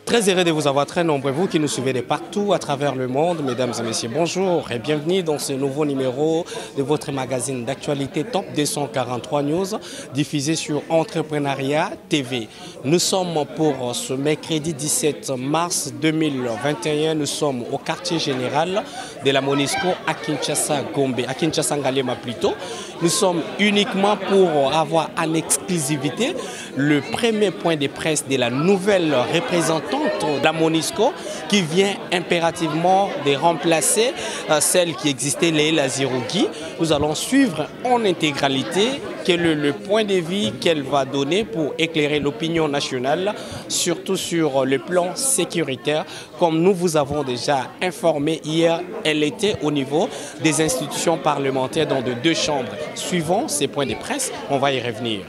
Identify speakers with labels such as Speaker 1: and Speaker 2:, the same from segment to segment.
Speaker 1: Très heureux de vous avoir très nombreux, vous qui nous suivez de partout à travers le monde. Mesdames et messieurs, bonjour et bienvenue dans ce nouveau numéro de votre magazine d'actualité Top 243 News, diffusé sur Entrepreneuriat TV. Nous sommes pour ce mercredi 17 mars 2021, nous sommes au quartier général de la Monisco à Kinshasa, Gombe, à Kinshasa Ngalema plutôt. Nous sommes uniquement pour avoir en exclusivité le premier point de presse de la nouvelle représentante de la Monisco qui vient impérativement de remplacer celle qui existait, Leila Zerougui. Nous allons suivre en intégralité quel est le point de vue qu'elle va donner pour éclairer l'opinion nationale, surtout sur le plan sécuritaire. Comme nous vous avons déjà informé hier, elle était au niveau des institutions parlementaires dans de deux chambres. Suivant ces points de presse, on va y revenir.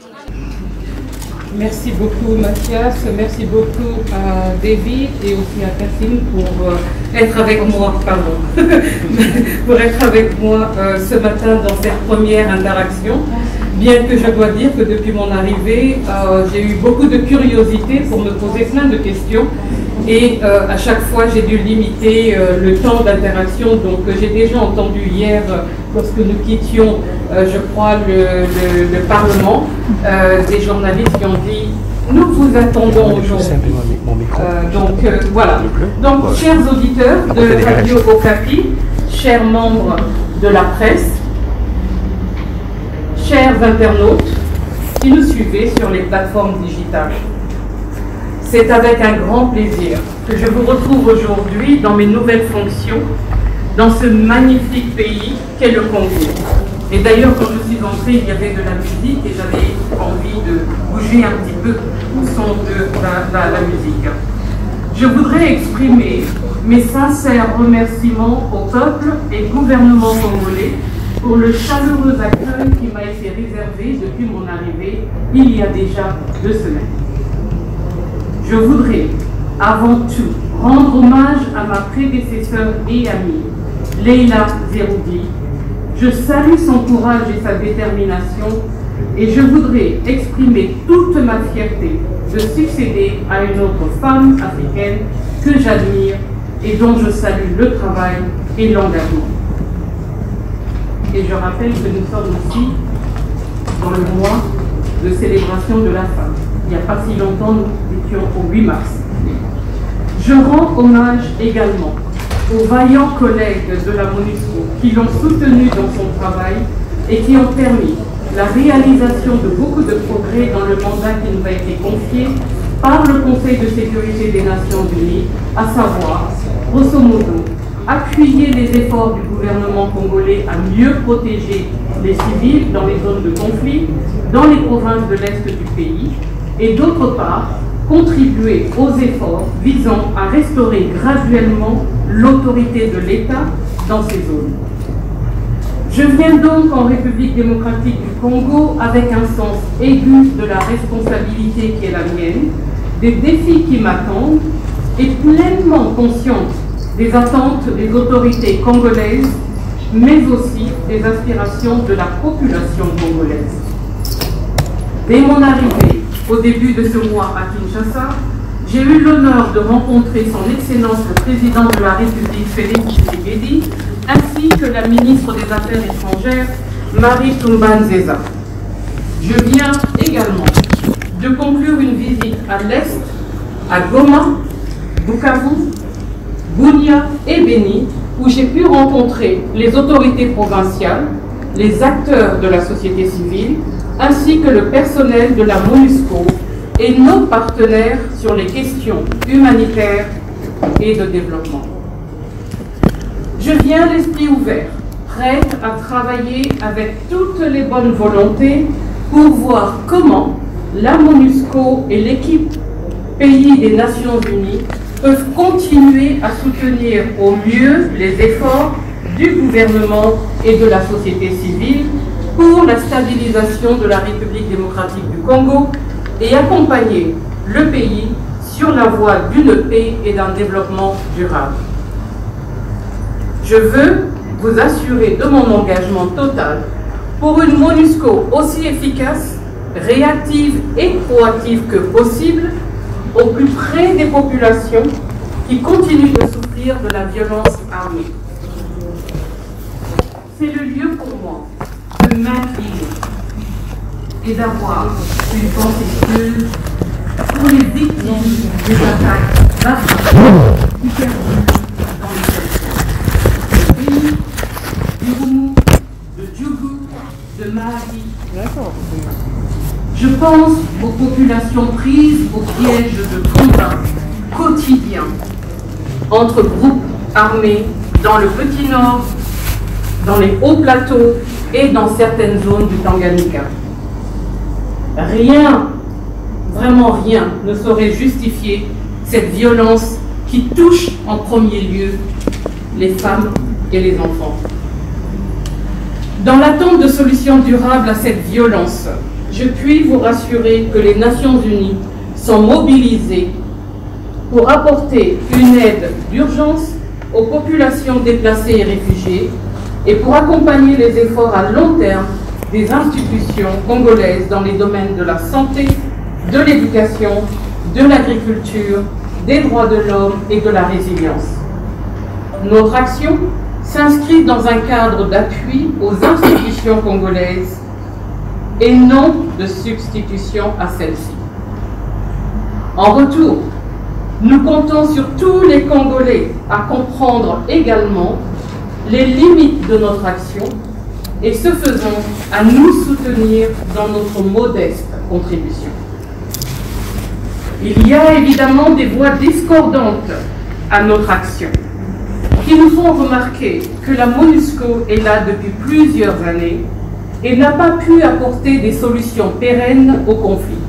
Speaker 2: Merci beaucoup Mathias, merci beaucoup à David et aussi à Cassine pour être avec moi, pour être avec moi ce matin dans cette première interaction. Bien que je dois dire que depuis mon arrivée, j'ai eu beaucoup de curiosité pour me poser plein de questions et à chaque fois j'ai dû limiter le temps d'interaction. Donc j'ai déjà entendu hier, lorsque nous quittions, je crois, le Parlement, des journalistes qui ont dit « Nous vous attendons aujourd'hui ». Voilà. Donc, chers auditeurs de Radio Okapi, chers membres de la presse, chers internautes qui nous suivez sur les plateformes digitales, c'est avec un grand plaisir que je vous retrouve aujourd'hui dans mes nouvelles fonctions dans ce magnifique pays qu'est le Congo. Et d'ailleurs, quand je suis entrée, il y avait de la musique et j'avais envie de bouger un petit peu au son de la musique. Je voudrais exprimer mes sincères remerciements au peuple et gouvernement congolais pour le chaleureux accueil qui m'a été réservé depuis mon arrivée il y a déjà 2 semaines. Je voudrais avant tout rendre hommage à ma prédécesseure et amie, Leila Zerougui. Je salue son courage et sa détermination et je voudrais exprimer toute ma fierté de succéder à une autre femme africaine que j'admire et dont je salue le travail et l'engagement. Et je rappelle que nous sommes aussi dans le mois de célébration de la femme. Il n'y a pas si longtemps, nous étions au 8 mars. Je rends hommage également aux vaillants collègues de la Monisco qui l'ont soutenu dans son travail et qui ont permis la réalisation de beaucoup de progrès dans le mandat qui nous a été confié par le Conseil de sécurité des Nations Unies, à savoir, grosso modo, appuyer les efforts du gouvernement congolais à mieux protéger les civils dans les zones de conflit, dans les provinces de l'Est du pays, et d'autre part, contribuer aux efforts visant à restaurer graduellement l'autorité de l'État dans ces zones. Je viens donc en République démocratique du Congo avec un sens aigu de la responsabilité qui est la mienne, des défis qui m'attendent et pleinement consciente des attentes des autorités congolaises, mais aussi des aspirations de la population congolaise. Dès mon arrivée, au début de ce mois à Kinshasa, j'ai eu l'honneur de rencontrer son Excellence le Président de la République, Félix Tshisekedi, ainsi que la ministre des Affaires étrangères, Marie Toumba-Nzeza. Je viens également de conclure une visite à l'Est, à Goma, Bukavu, Bunia et Beni, où j'ai pu rencontrer les autorités provinciales, les acteurs de la société civile, ainsi que le personnel de la MONUSCO et nos partenaires sur les questions humanitaires et de développement. Je viens l'esprit ouvert, prête à travailler avec toutes les bonnes volontés pour voir comment la MONUSCO et l'équipe pays des Nations Unies peuvent continuer à soutenir au mieux les efforts du gouvernement et de la société civile pour la stabilisation de la République démocratique du Congo et accompagner le pays sur la voie d'une paix et d'un développement durable. Je veux vous assurer de mon engagement total pour une MONUSCO aussi efficace, réactive et proactive que possible au plus près des populations qui continuent de souffrir de la violence armée. C'est le lieu pour moi de m'inspirer et d'avoir une pensée pieuse pour les victimes des attaques barbares qui perdurent dans les territoires. Du Roumou, de Djougou, de Mahdi. Je pense aux populations prises au piège de combats quotidiens entre groupes armés dans le Petit Nord, dans les hauts plateaux et dans certaines zones du Tanganyika. Rien, vraiment rien, ne saurait justifier cette violence qui touche en premier lieu les femmes et les enfants. Dans l'attente de solutions durables à cette violence, je puis vous rassurer que les Nations Unies sont mobilisées pour apporter une aide d'urgence aux populations déplacées et réfugiées et pour accompagner les efforts à long terme des institutions congolaises dans les domaines de la santé, de l'éducation, de l'agriculture, des droits de l'homme et de la résilience. Notre action s'inscrit dans un cadre d'appui aux institutions congolaises et non de substitution à celles-ci. En retour, nous comptons sur tous les Congolais à comprendre également les limites de notre action et ce faisant à nous soutenir dans notre modeste contribution. Il y a évidemment des voix discordantes à notre action qui nous font remarquer que la MONUSCO est là depuis plusieurs années et n'a pas pu apporter des solutions pérennes au conflit.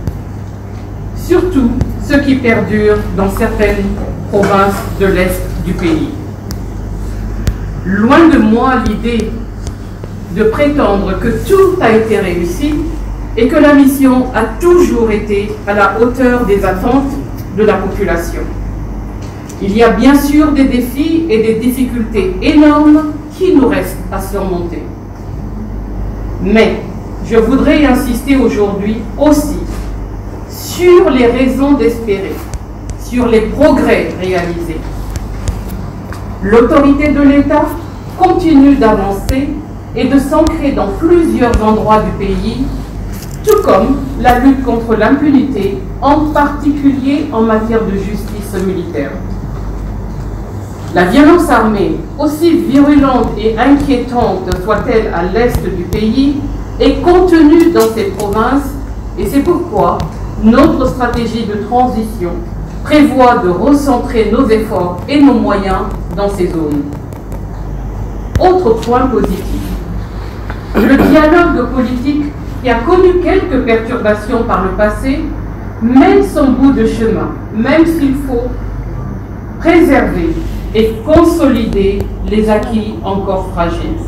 Speaker 2: Surtout ceux qui perdurent dans certaines provinces de l'Est du pays. Loin de moi l'idée de prétendre que tout a été réussi et que la mission a toujours été à la hauteur des attentes de la population. Il y a bien sûr des défis et des difficultés énormes qui nous restent à surmonter. Mais je voudrais insister aujourd'hui aussi sur les raisons d'espérer, sur les progrès réalisés. L'autorité de l'État continue d'avancer et de s'ancrer dans plusieurs endroits du pays, tout comme la lutte contre l'impunité, en particulier en matière de justice militaire. La violence armée, aussi virulente et inquiétante soit-elle à l'est du pays, est contenue dans ces provinces et c'est pourquoi notre stratégie de transition prévoit de recentrer nos efforts et nos moyens dans ces zones. Autre point positif, le dialogue politique qui a connu quelques perturbations par le passé mène son bout de chemin, même s'il faut préserver et consolider les acquis encore fragiles.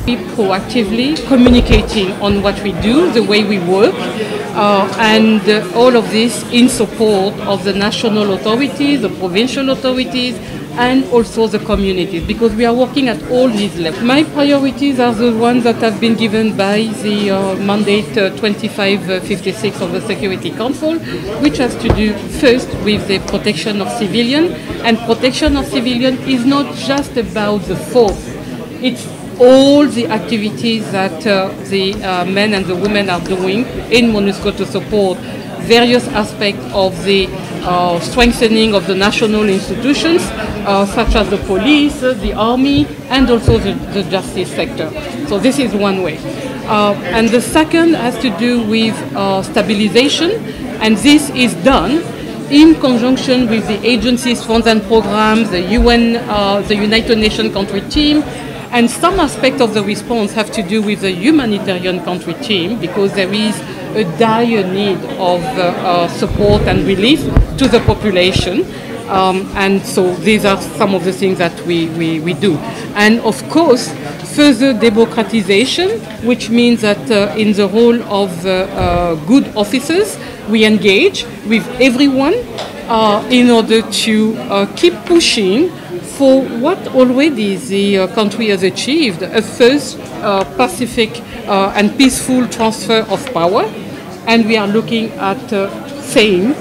Speaker 3: Be proactively communicating on what we do, the way we work, and all of this in support of the national authorities, the provincial authorities, and also the communities, because we are working at all these levels. My priorities are the ones that have been given by the mandate 2556 of the Security Council, which has to do first with the protection of civilians, and protection of civilians is not just about the force, it's all the activities that the men and the women are doing in MONUSCO to support various aspects of the strengthening of the national institutions, such as the police, the army, and also the justice sector. So this is one way. And the second has to do with stabilization, and this is done in conjunction with the agencies, funds and programs, the UN, the United Nations country team, and some aspects of the response have to do with the humanitarian country team, because there is a dire need of support and relief to the population. And so these are some of the things that we do. And of course, further democratization, which means that in the role of good officers, we engage with everyone in order to keep pushing for what already the country has achieved, a first pacific and peaceful transfer of power. And we are looking at same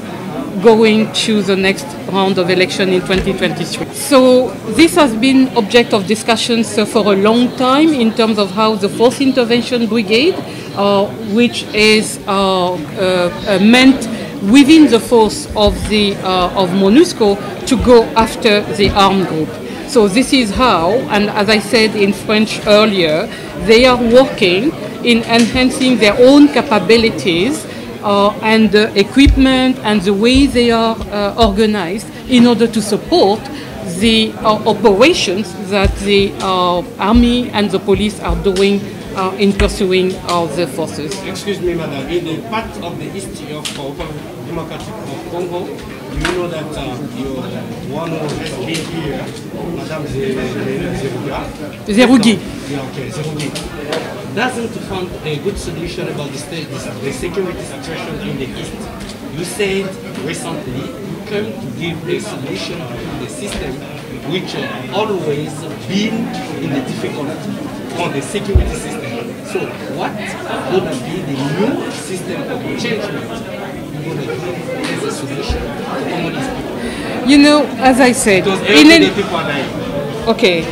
Speaker 3: going to the next round of election in 2023. So this has been object of discussions for a long time in terms of how the 4th Intervention Brigade, which is meant within the force of MONUSCO to go after the armed group. So this is how, and as I said in French earlier, they are working in enhancing their own capabilities and the equipment and the way they are organized in order to support the operations that the army and the police are doing in pursuing the forces.
Speaker 1: Excuse me, madam. In the part of the history of Democratic of Congo, you know that one who has been here, Madame
Speaker 3: Zerougi.
Speaker 1: Okay, Zerougi. Doesn't find a good solution about the security situation in the East. You said recently you came to give a solution to the system which always been in the difficulty on the security system. So what would be the new system of changement you would give as a solution to Congolese people?
Speaker 3: You know, as I said, okay.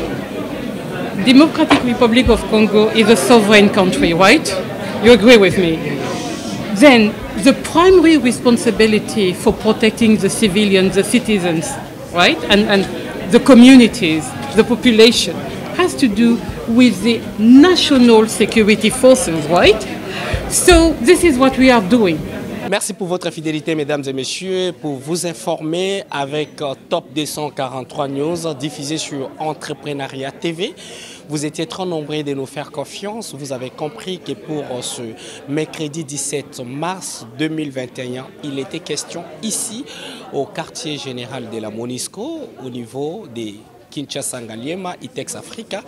Speaker 3: Democratic Republic of Congo is a sovereign country, right? You agree with me? Then the primary responsibility for protecting the civilians, the citizens, right? And the communities, the population, has to do with the national security forces, right? So this is what we are doing.
Speaker 1: Merci pour votre fidélité, mesdames et messieurs, pour vous informer avec Top 243 News, diffusé sur Entrepreneuriat TV. Vous étiez trop nombreux de nous faire confiance. Vous avez compris que pour ce mercredi 17 mars 2021, il était question ici, au quartier général de la MONUSCO, au niveau des Kinshasa Ngaliema, ITEX Africa,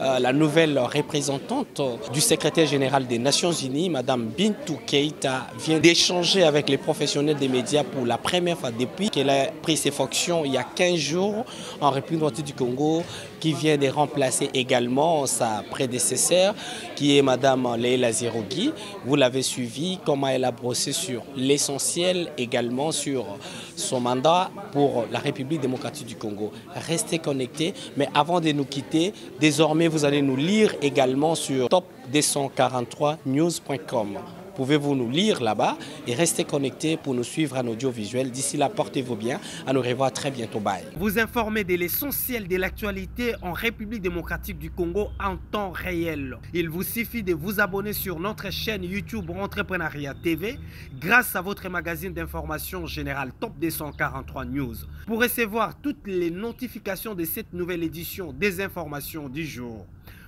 Speaker 1: la nouvelle représentante du secrétaire général des Nations Unies, Madame Bintou Keïta, vient d'échanger avec les professionnels des médias pour la première fois depuis qu'elle a pris ses fonctions il y a 15 jours en République du Congo, qui vient de remplacer également sa prédécesseur, qui est Madame Leila Zerougi. Vous l'avez suivi, comment elle a brossé sur l'essentiel, également sur son mandat pour la République démocratique du Congo. Restez connectés, mais avant de nous quitter, désormais vous allez nous lire également sur top243news.com. Pouvez-vous nous lire là-bas et rester connectés pour nous suivre en audiovisuel. D'ici là, portez-vous bien. À nous revoir très bientôt. Bye. Vous informer de l'essentiel de l'actualité en République démocratique du Congo en temps réel. Il vous suffit de vous abonner sur notre chaîne YouTube Entrepreneuriat TV grâce à votre magazine d'information générale Top 243 News. Pour recevoir toutes les notifications de cette nouvelle édition des informations du jour.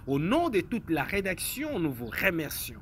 Speaker 1: Au nom de toute la rédaction, nous vous remercions.